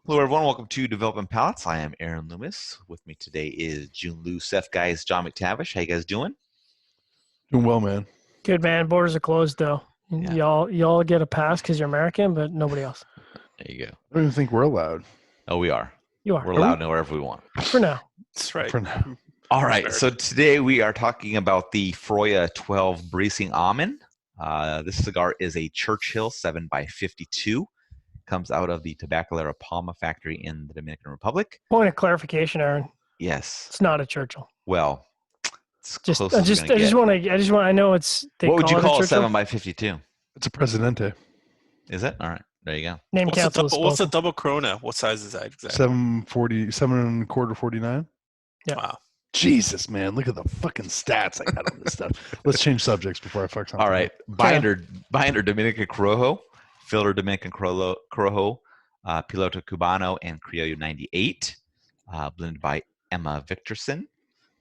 Hello, everyone. Welcome to Developing Palates. I am Aaron Loomis. With me today is Jiunn Liu, Seth Guys, John McTavish. How you guys doing? Doing well, man. Good, man. Borders are closed, though. Yeah. Y'all get a pass because you're American, but nobody else. There you go. I don't even think we're allowed. Oh, we are. You are. We're allowed wherever we want. For now. That's right. For now. All right. So today we are talking about the Freyja 12 Brísingamen. This cigar is a Churchill 7x52. Comes out of the Tabacalera Palma factory in the Dominican Republic. Point of clarification, Aaron. Yes. It's not a Churchill. Well, it's Just, close I as just, we're I just gonna want to. I just want. I know it's. get. What would you call a Churchill? 7x52? It's a Presidente. Is it? All right. There you go. Name What's council. the double Corona? What size is that exactly? 740, 7 49. Yeah. Wow. Jesus, man. Look at the fucking stats I got on this stuff. Let's change subjects before I fuck something All right. up. Binder Dominican Corojo, Filter Dominican Corojo, Piloto Cubano, and Criollo 98, blended by Emma Victorson.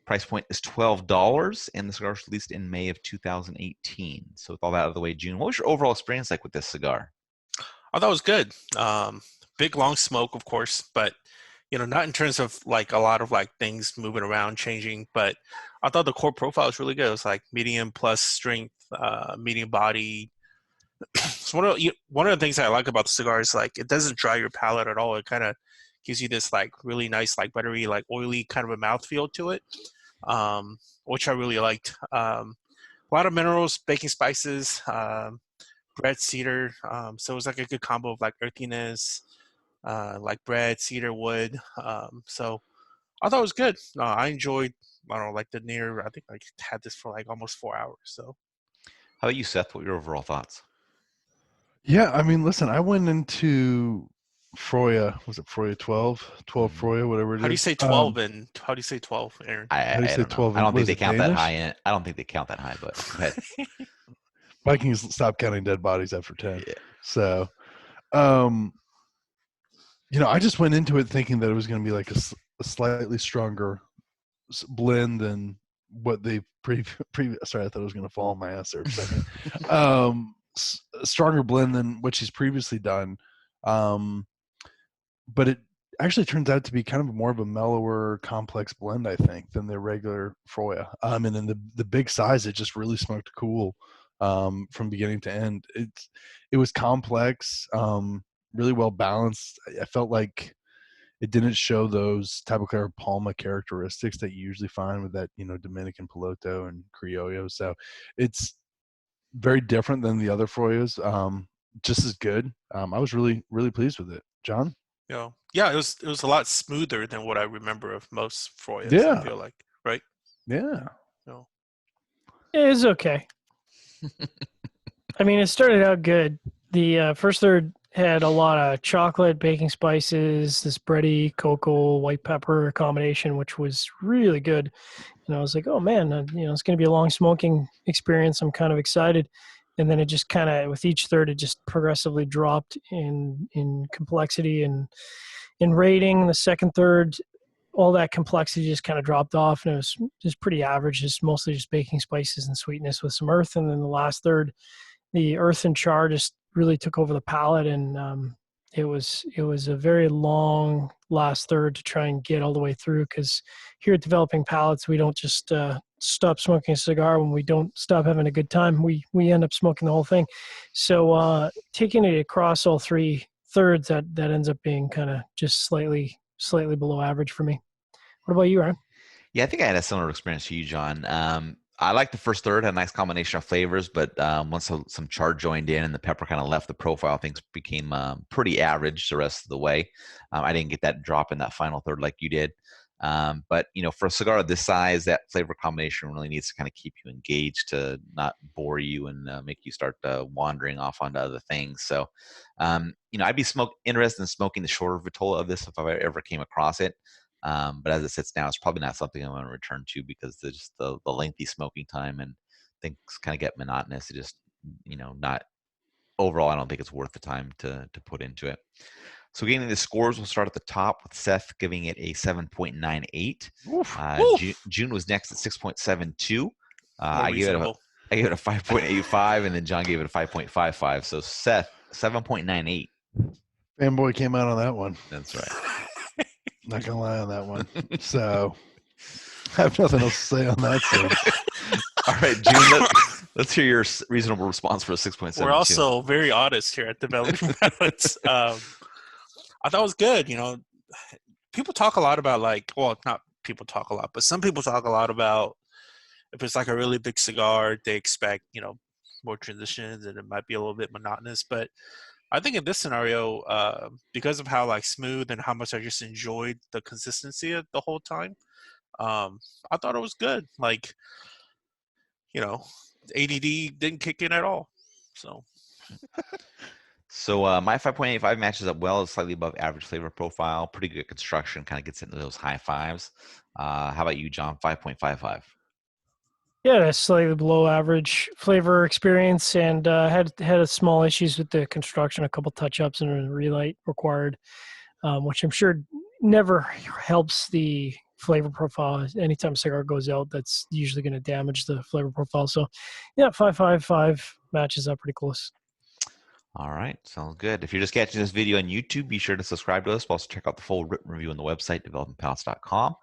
Price point is $12, and the cigar was released in May of 2018. So with all that out of the way, June, what was your overall experience like with this cigar? I thought it was good. Big long smoke, of course, but not in terms of like a lot of like things moving around, changing. But I thought the core profile was really good. It was like medium plus strength, medium body. So one of the things I like about the cigar is like it doesn't dry your palate at all. It kind of gives you this like really nice, like buttery, like oily kind of a mouthfeel to it, which I really liked. A lot of minerals, baking spices, bread, cedar. So it was like a good combo of like earthiness, like bread, cedar, wood. So I thought it was good. I enjoyed. I don't know, like I think I had this for like almost 4 hours. So. How about you, Seth? What were your overall thoughts? Yeah, I mean, listen, I went into Freyja. Was it Freyja 12? 12 Freyja, whatever it is. How do you say 12 and how do you say 12, Aaron? How do you say don't know. 12? I don't What think is they it, count that Danish? high. I don't think they count that high, but go ahead. Vikings stop counting dead bodies after 10. Yeah. So, I just went into it thinking that it was going to be like a slightly stronger blend than what they sorry, I thought it was going to fall on my ass there for a second. Stronger blend than what she's previously done. But it actually turns out to be kind of more of a mellower, complex blend, I think, than the regular Freyja. And then the big size, it just really smoked cool from beginning to end. It was complex, really well balanced. I felt like it didn't show those Tabacalera Palma characteristics that you usually find with that, Dominican Piloto and Criollo. So it's very different than the other Freyjas. Just as good. I was really, really pleased with it. John? Yeah, it was a lot smoother than what I remember of most Freyjas. Yeah. I feel like, right? Yeah. No. It was okay. I mean, it started out good. The first third had a lot of chocolate, baking spices, this bready, cocoa, white pepper combination, which was really good. And I was like, oh man, it's going to be a long smoking experience. I'm kind of excited. And then it just kind of, with each third, it just progressively dropped in complexity and in rating. The second third, all that complexity just kind of dropped off, and it was just pretty average, just mostly just baking spices and sweetness with some earth. And then the last third, the earth and char just really took over the palate, and it was a very long last third to try and get all the way through, because here at Developing Palates, we don't just stop smoking a cigar when we don't stop having a good time. We end up smoking the whole thing. So taking it across all three thirds, that ends up being kind of just slightly below average for me. What about you, Aaron? Yeah, I think I had a similar experience to you, John. I like the first third, had a nice combination of flavors, but once some char joined in and the pepper kind of left the profile, things became pretty average the rest of the way. I didn't get that drop in that final third like you did. But, for a cigar of this size, that flavor combination really needs to kind of keep you engaged to not bore you and make you start wandering off onto other things. So, I'd be interested in smoking the shorter vitola of this if I ever came across it. But as it sits now, it's probably not something I'm going to return to, because the lengthy smoking time and things kind of get monotonous. It just, not overall, I don't think it's worth the time to put into it. So getting the scores, we'll start at the top with Seth giving it a 7.98. Jiunn was next at 6.72. I gave it a 5.85, and then John gave it a 5.55. So Seth, 7.98. Fanboy came out on that one. That's right. Not gonna lie on that one. So I have nothing else to say on that. So All right, Jiunn, let's hear your reasonable response for a 6.72. We're also very honest here at Developing Balance. I thought it was good. People talk a lot about not people talk a lot, but some people talk a lot about if it's like a really big cigar, they expect, more transitions and it might be a little bit monotonous. But I think in this scenario, because of how like smooth and how much I just enjoyed the consistency of the whole time, I thought it was good. Like, ADD didn't kick in at all. So my 5.85 matches up well. It's slightly above average flavor profile. Pretty good construction. Kind of gets into those high fives. How about you, John? 5.55. Yeah, that's slightly below average flavor experience, and had a small issues with the construction, a couple touch-ups and a relight required, which I'm sure never helps the flavor profile. Anytime a cigar goes out, that's usually going to damage the flavor profile. So, yeah, 5.55 matches up pretty close. All right, sounds good. If you're just catching this video on YouTube, be sure to subscribe to us. But also check out the full written review on the website, developingpalates.com.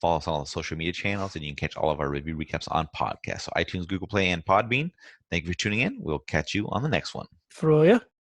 Follow us on all the social media channels, and you can catch all of our review recaps on podcasts. So iTunes, Google Play, and Podbean. Thank you for tuning in. We'll catch you on the next one. Freyja.